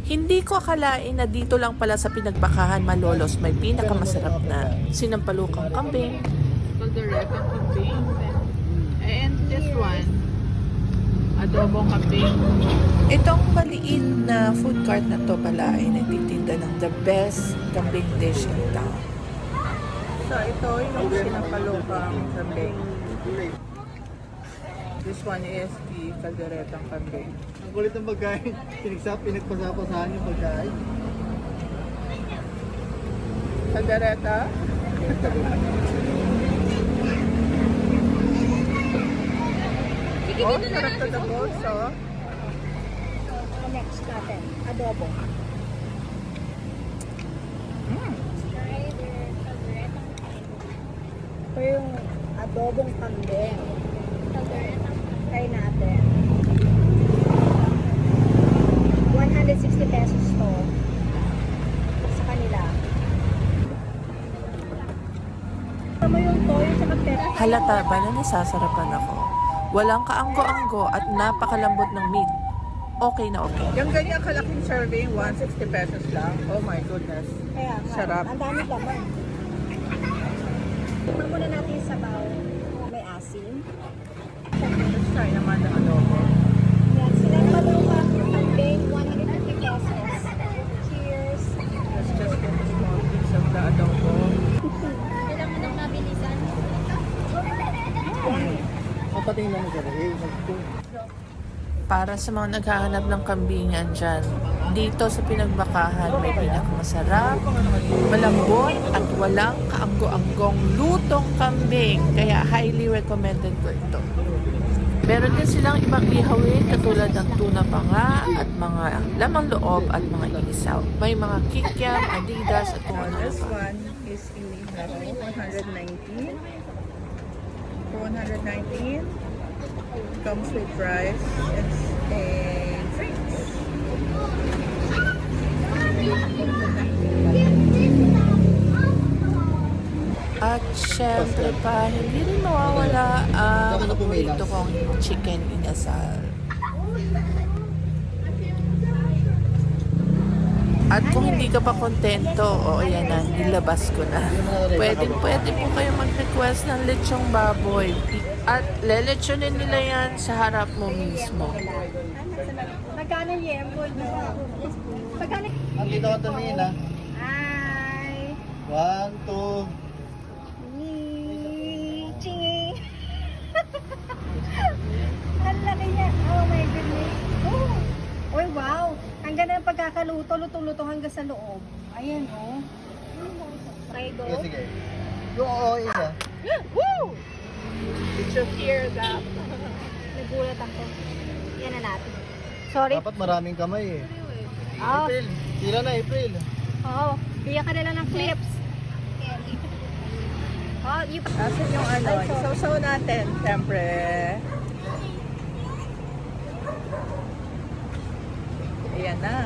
Hindi ko akalain na dito lang pala sa Pinagbakahan, Malolos, may pinakamasarap na sinampalukang kambing. Calderetang kambing. And this one, adobong kambing. Itong maliit na food cart na to pala ay nagtitinda ng the best kambing dish in town. So ito yung sinampalukang kambing. This one is the calderetang kambing. Ang kulit ng pagkain. Pinagpasapasahan yung pagkain. Caldereta. Oh, sarap to the boss, oh. Next natin, adobo. Ito yung adobong kambing. Try natin. 160 pesos to sa kanila. Tama yung toyo tsaka pera. Halata ba na nasasarapan ako? Walang kaanggo-anggo at napakalambot ng meat. Okay na okay. Yung ganyan kalaking serving, 160 pesos lang. Oh my goodness. Kaya nga, Sarap. ang dami laman. Tignan muna natin yung sabaw. May asin. Let's try naman ang adobo. Yan, sinampalukang kambing, 150 pesos. Cheers! Let's just get a small piece of the adobo. Kailangan mo nang mabilisan. Papatingin lang mo Para sa mga naghahanap ng kambingan dyan, dito sa Pinagbakahan may pinakamasarap, malambot at walang kaanggo-anggong lutong kambing. Kaya highly recommended ko ito. Meron din silang ibang ihawin katulad ng tuna panga at mga lamang loob at mga isaw. May mga kikiam, adidas at kung ano This pa. one is in 119. For 119, comes with rice and drinks. At syempre pa, hindi rin mawawala ang paborito kong chicken inasal. At kung hindi ka pa kontento, o ayan na, nilabas ko na. Pwede po kayo mag-request ng lechong baboy. At lelechonin nila yan sa harap mo mismo. Magkano yembo, no? Magkano? Andito ka tumingin ha. Hi! 1, 2. Chingy! Ang laki niya. Oh my goodness. Oh. Uy, wow. Ang ganda ng pagkakaluto. Lutong-luto hanggang sa loob. Ayan, oh. Prego. Sige, sige. Yung oo, isa. Woo! Did you hear that? Nagulat ako. Yan na natin. Sorry. Dapat maraming kamay eh. Oh, April. Tira na, April. oh. Bigyan ka nila ng clips. Oh, you... Asan yung ano? Isaw-saw natin, siyempre. Ayan na.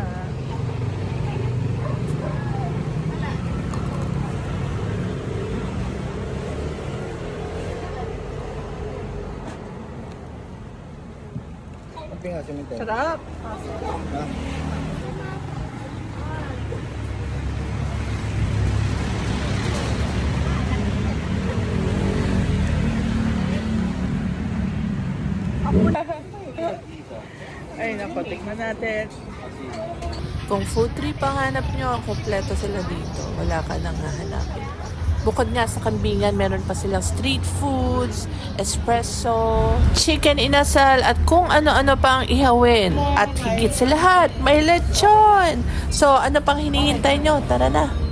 Ang pinga, siminto. Sarap. Ha? Ay, naku, tignan natin. Kung food trip ang hanap nyo, kompleto sila dito. Wala ka nang hahanapin. Bukod nga sa kambingan, meron pa silang street foods, espresso, chicken inasal, at kung ano-ano pang ihawin. At higit sa lahat, may lechon! So, ano pang hinihintay nyo? Tara na!